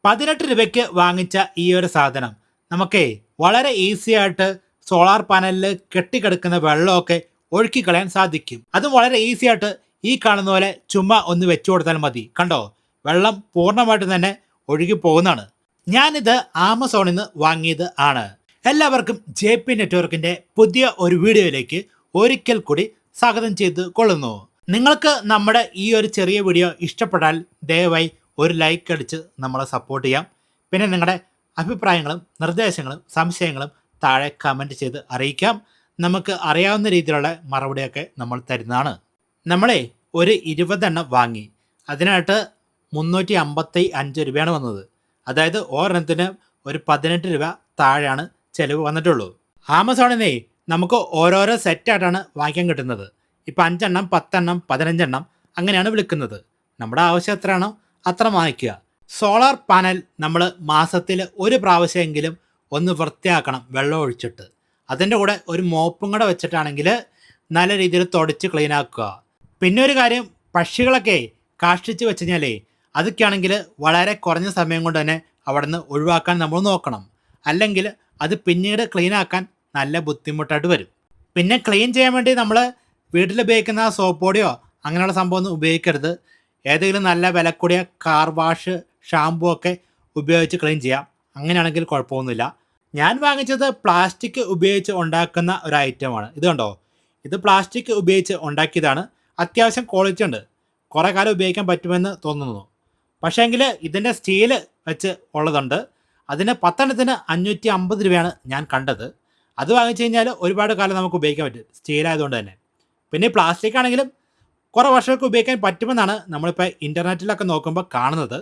18 രൂപയ്ക്ക് വാങ്ങിച്ച ഈ ഒരു സാധനം നമുക്കേ വളരെ ഈസി ആയിട്ട് സോളാർ പാനലിൽ കെട്ടിക്കിടക്കുന്ന വെള്ളമൊക്കെ ഒഴുക്കി കളയാൻ സാധിക്കും. അതും വളരെ ഈസി ആയിട്ട് ഈ കാണുന്ന പോലെ ചുമ്മാ ഒന്ന് വെച്ചു കൊടുത്താൽ മതി. കണ്ടോ, വെള്ളം പൂർണ്ണമായിട്ട് തന്നെ ഒഴുകി പോകുന്നതാണ്. ഞാനിത് ആമസോണിൽ നിന്ന് വാങ്ങിയത് ആണ്. എല്ലാവർക്കും JP നെറ്റ്വർക്കിന്റെ പുതിയ ഒരു വീഡിയോയിലേക്ക് ഒരിക്കൽ കൂടി സ്വാഗതം ചെയ്ത് കൊള്ളുന്നു. നിങ്ങൾക്ക് നമ്മുടെ ഈ ഒരു ചെറിയ വീഡിയോ ഇഷ്ടപ്പെട്ടാൽ ദയവായി ഒരു ലൈക്ക് അടിച്ച് നമ്മളെ സപ്പോർട്ട് ചെയ്യാം. പിന്നെ നിങ്ങളുടെ അഭിപ്രായങ്ങളും നിർദ്ദേശങ്ങളും സംശയങ്ങളും താഴെ കമൻറ്റ് ചെയ്ത് അറിയിക്കാം. നമുക്ക് അറിയാവുന്ന രീതിയിലുള്ള മറുപടിയൊക്കെ നമ്മൾ തരുന്നതാണ്. നമ്മളെ ഒരു 20 എണ്ണം വാങ്ങി. അതിനായിട്ട് 355 രൂപയാണ് വന്നത്. അതായത് ഒരെണ്ണത്തിന് ഒരു 18 രൂപ താഴെയാണ് ചിലവ് വന്നിട്ടുള്ളൂ. ആമസോണിൽ നിന്നേ നമുക്ക് ഓരോരോ സെറ്റായിട്ടാണ് വാങ്ങിക്കാൻ കിട്ടുന്നത്. ഇപ്പം 5 എണ്ണം 10 എണ്ണം 15 എണ്ണം അങ്ങനെയാണ് വിളിക്കുന്നത്. നമ്മുടെ ആവശ്യം എത്രയാണോ അത്ര വാങ്ങിക്കുക. സോളാർ പാനൽ നമ്മൾ മാസത്തിൽ ഒരു പ്രാവശ്യമെങ്കിലും ഒന്ന് വൃത്തിയാക്കണം വെള്ളം ഒഴിച്ചിട്ട്. അതിൻ്റെ കൂടെ ഒരു മോപ്പും കൂടെ വെച്ചിട്ടാണെങ്കിൽ നല്ല രീതിയിൽ തുടച്ച് ക്ലീൻ ആക്കുക. പിന്നെ ഒരു കാര്യം, പക്ഷികളൊക്കെ കാഷ്ടിച്ച് വെച്ച് കഴിഞ്ഞാലേ അതൊക്കെയാണെങ്കിൽ വളരെ കുറഞ്ഞ സമയം കൊണ്ട് തന്നെ അവിടെ നിന്ന് ഒഴിവാക്കാൻ നമ്മൾ നോക്കണം. അല്ലെങ്കിൽ അത് പിന്നീട് ക്ലീൻ ആക്കാൻ നല്ല ബുദ്ധിമുട്ടായിട്ട് വരും. പിന്നെ ക്ലീൻ ചെയ്യാൻ വേണ്ടി നമ്മൾ വീട്ടിൽ ഉപയോഗിക്കുന്ന സോപ്പ് പൊടിയോ അങ്ങനെയുള്ള സംഭവം ഒന്നും ഉപയോഗിക്കരുത്. ഏതെങ്കിലും നല്ല വില കൂടിയ കാർ വാഷ് ഷാമ്പു ഒക്കെ ഉപയോഗിച്ച് ക്ലീൻ ചെയ്യാം. അങ്ങനെയാണെങ്കിൽ കുഴപ്പമൊന്നുമില്ല. ഞാൻ വാങ്ങിച്ചത് പ്ലാസ്റ്റിക് ഉപയോഗിച്ച് ഉണ്ടാക്കുന്ന ഒരു ഐറ്റമാണ്. ഇത് കണ്ടോ, ഇത് പ്ലാസ്റ്റിക് ഉപയോഗിച്ച് ഉണ്ടാക്കിയതാണ്. അത്യാവശ്യം ക്വാളിറ്റി ഉണ്ട്, കുറേ കാലം ഉപയോഗിക്കാൻ പറ്റുമെന്ന് തോന്നുന്നു. പക്ഷേങ്കിൽ ഇതിൻ്റെ സ്റ്റീല് വെച്ച് ഉള്ളതുണ്ട്. അതിന് 10 എണ്ണത്തിന് 550 രൂപയാണ് ഞാൻ കണ്ടത്. അത് വാങ്ങിച്ചു കഴിഞ്ഞാൽ ഒരുപാട് കാലം നമുക്ക് ഉപയോഗിക്കാൻ പറ്റും, സ്റ്റീലായതുകൊണ്ട് തന്നെ. പിന്നെ പ്ലാസ്റ്റിക് ആണെങ്കിലും കുറേ വർഷമൊക്കെ ഉപയോഗിക്കാൻ പറ്റുമെന്നാണ് നമ്മളിപ്പോൾ ഇൻ്റർനെറ്റിലൊക്കെ നോക്കുമ്പോൾ കാണുന്നത്.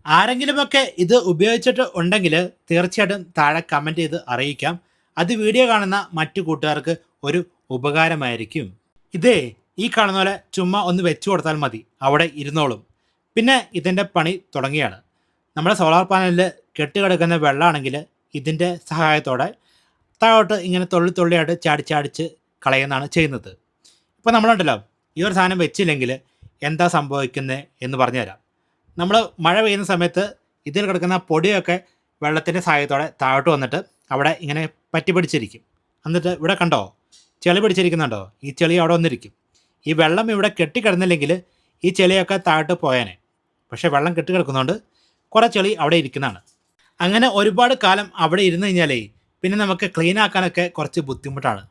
ആരെങ്കിലുമൊക്കെ ഇത് ഉപയോഗിച്ചിട്ട് ഉണ്ടെങ്കിൽ തീർച്ചയായിട്ടും താഴെ കമൻറ്റ് ചെയ്ത് അറിയിക്കാം. അത് വീഡിയോ കാണുന്ന മറ്റു കൂട്ടുകാർക്ക് ഒരു ഉപകാരമായിരിക്കും. ഇതേ ഈ കാണുന്ന പോലെ ചുമ്മാ ഒന്ന് വെച്ചു കൊടുത്താൽ മതി, അവിടെ ഇരുന്നോളും. പിന്നെ ഇതിൻ്റെ പണി തുടങ്ങിയാണ്. നമ്മുടെ സോളാർ പാനലിൽ കെട്ടുകിടക്കുന്ന വെള്ളമാണെങ്കിൽ ഇതിൻ്റെ സഹായത്തോടെ താഴോട്ട് ഇങ്ങനെ തുള്ളിയായിട്ട് ചാടിച്ച് കളയുന്നതാണ് ചെയ്യുന്നത്. ഇപ്പോൾ നമ്മളുണ്ടല്ലോ ഈ ഒരു സാധനം വെച്ചില്ലെങ്കിൽ എന്താ സംഭവിക്കുന്നത് എന്ന് പറഞ്ഞുതരാം. നമ്മൾ മഴ പെയ്യുന്ന സമയത്ത് ഇതിൽ കിടക്കുന്ന പൊടിയൊക്കെ വെള്ളത്തിൻ്റെ സഹായത്തോടെ താഴോട്ട് വന്നിട്ട് അവിടെ ഇങ്ങനെ പറ്റി പിടിച്ചിരിക്കും. എന്നിട്ട് ഇവിടെ കണ്ടോ ചെളി പിടിച്ചിരിക്കുന്നുണ്ടോ, ഈ ചെളി അവിടെ വന്നിരിക്കും. ഈ വെള്ളം ഇവിടെ കെട്ടിക്കിടന്നില്ലെങ്കിൽ ഈ ചെളിയൊക്കെ താഴോട്ട് പോയേനെ. പക്ഷേ വെള്ളം കെട്ടിക്കിടക്കുന്നതുകൊണ്ട് കുറേ ചെളി അവിടെ ഇരിക്കുന്നതാണ്. അങ്ങനെ ഒരുപാട് കാലം അവിടെ ഇരുന്ന് കഴിഞ്ഞാലേ പിന്നെ നമുക്ക് ക്ലീൻ ആക്കാനൊക്കെ കുറച്ച് ബുദ്ധിമുട്ടാണ്.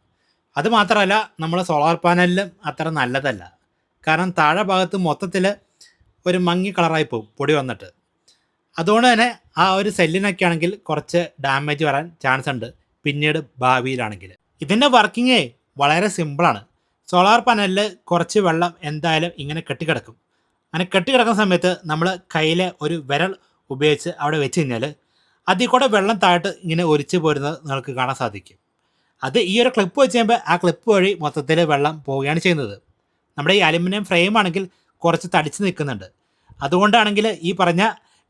അതുമാത്രമല്ല നമ്മൾ സോളാർ പാനലിലും അത്ര നല്ലതല്ല. കാരണം താഴെ ഭാഗത്ത് മൊത്തത്തിൽ ഒരു മങ്ങി കളറായി പോകും പൊടി വന്നിട്ട്. അതുകൊണ്ട് തന്നെ ആ ഒരു സെല്ലിനൊക്കെ ആണെങ്കിൽ കുറച്ച് ഡാമേജ് വരാൻ ചാൻസ് ഉണ്ട് പിന്നീട് ഭാവിയിലാണെങ്കിൽ. ഇതിൻ്റെ വർക്കിങ്ങേ വളരെ സിമ്പിളാണ്. സോളാർ പാനലിൽ കുറച്ച് വെള്ളം എന്തായാലും ഇങ്ങനെ കെട്ടിക്കിടക്കും. അങ്ങനെ കെട്ടിക്കിടക്കുന്ന സമയത്ത് നമ്മൾ കയ്യിലെ ഒരു വിരൽ ഉപയോഗിച്ച് അവിടെ വെച്ച് കഴിഞ്ഞാൽ അതിൽ കൂടെ വെള്ളം താഴോട്ട് ഇങ്ങനെ ഒലിച്ച് പോരുന്നത് നിങ്ങൾക്ക് കാണാൻ സാധിക്കും. അത് ഈ ഒരു ക്ലിപ്പ് വെച്ച് കഴിയുമ്പോൾ ആ ക്ലിപ്പ് വഴി മൊത്തത്തിൽ വെള്ളം പോവുകയാണ് ചെയ്യുന്നത്. നമ്മുടെ ഈ അലുമിനിയം ഫ്രെയിം ആണെങ്കിൽ കുറച്ച് തടിച്ച് നിൽക്കുന്നുണ്ട്. അതുകൊണ്ടാണെങ്കിൽ ഈ പറഞ്ഞ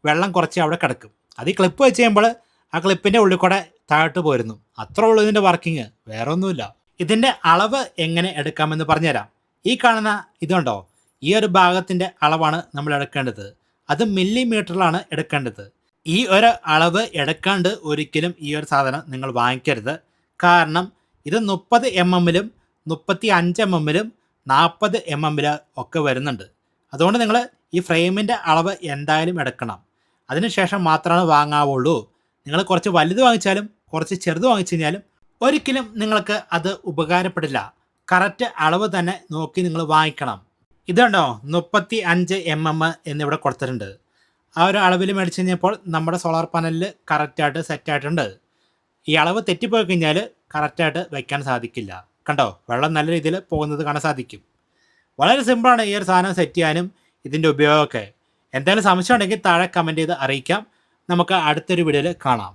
വെള്ളം കുറച്ച് അവിടെ കിടക്കും. അത് ഈ ക്ലിപ്പ് വെച്ച് കഴിയുമ്പോൾ ആ ക്ലിപ്പിൻ്റെ ഉള്ളിൽ കൂടെ താഴോട്ട് പോരുന്നു. അത്രേ ഉള്ളൂ ഇതിൻ്റെ വർക്കിങ്, വേറെ ഒന്നുമില്ല. ഇതിൻ്റെ അളവ് എങ്ങനെ എടുക്കാമെന്ന് പറഞ്ഞുതരാം. ഈ കാണുന്ന ഇതുണ്ടോ, ഈ ഒരു ഭാഗത്തിൻ്റെ അളവാണ് നമ്മൾ എടുക്കേണ്ടത്. അത് മില്ലിമീറ്ററിലാണ് എടുക്കേണ്ടത്. ഈ ഒരു അളവ് എടുക്കാണ്ട് ഒരിക്കലും ഈ ഒരു സാധനം നിങ്ങൾ വാങ്ങിക്കരുത്. കാരണം ഇത് 30 mm-ലും 35 mm-ലും 40 mm-ലും ഒക്കെ വരുന്നുണ്ട്. അതുകൊണ്ട് നിങ്ങൾ ഈ ഫ്രെയിമിൻ്റെ അളവ് എന്തായാലും എടുക്കണം. അതിനുശേഷം മാത്രമാണ് വാങ്ങാവുള്ളൂ. നിങ്ങൾ കുറച്ച് വലുത് വാങ്ങിച്ചാലും കുറച്ച് ചെറുത് വാങ്ങിച്ചു കഴിഞ്ഞാലും ഒരിക്കലും നിങ്ങൾക്ക് അത് ഉപകാരപ്പെടില്ല. കറക്റ്റ് അളവ് തന്നെ നോക്കി നിങ്ങൾ വാങ്ങിക്കണം. ഇതുണ്ടോ 35 mm എന്നിവിടെ കൊടുത്തിട്ടുണ്ട്. ആ ഒരു അളവിൽ മേടിച്ച് കഴിഞ്ഞപ്പോൾ നമ്മുടെ സോളാർ പാനലിൽ കറക്റ്റായിട്ട് സെറ്റായിട്ടുണ്ട്. ഈ അളവ് തെറ്റിപ്പോയി കഴിഞ്ഞാൽ കറക്റ്റായിട്ട് വയ്ക്കാൻ സാധിക്കില്ല. കണ്ടോ, വെള്ളം നല്ല രീതിയിൽ പോകുന്നത് കാണാൻ സാധിക്കും. വളരെ സിമ്പിളാണ് ഈ ഒരു സാധനം സെറ്റ് ചെയ്യാനും ഇതിൻ്റെ ഉപയോഗമൊക്കെ. എന്തായാലും സംശയം ഉണ്ടെങ്കിൽ താഴെ കമൻറ്റ് ചെയ്ത് അറിയിക്കാം. നമുക്ക് അടുത്തൊരു വീഡിയോയിൽ കാണാം.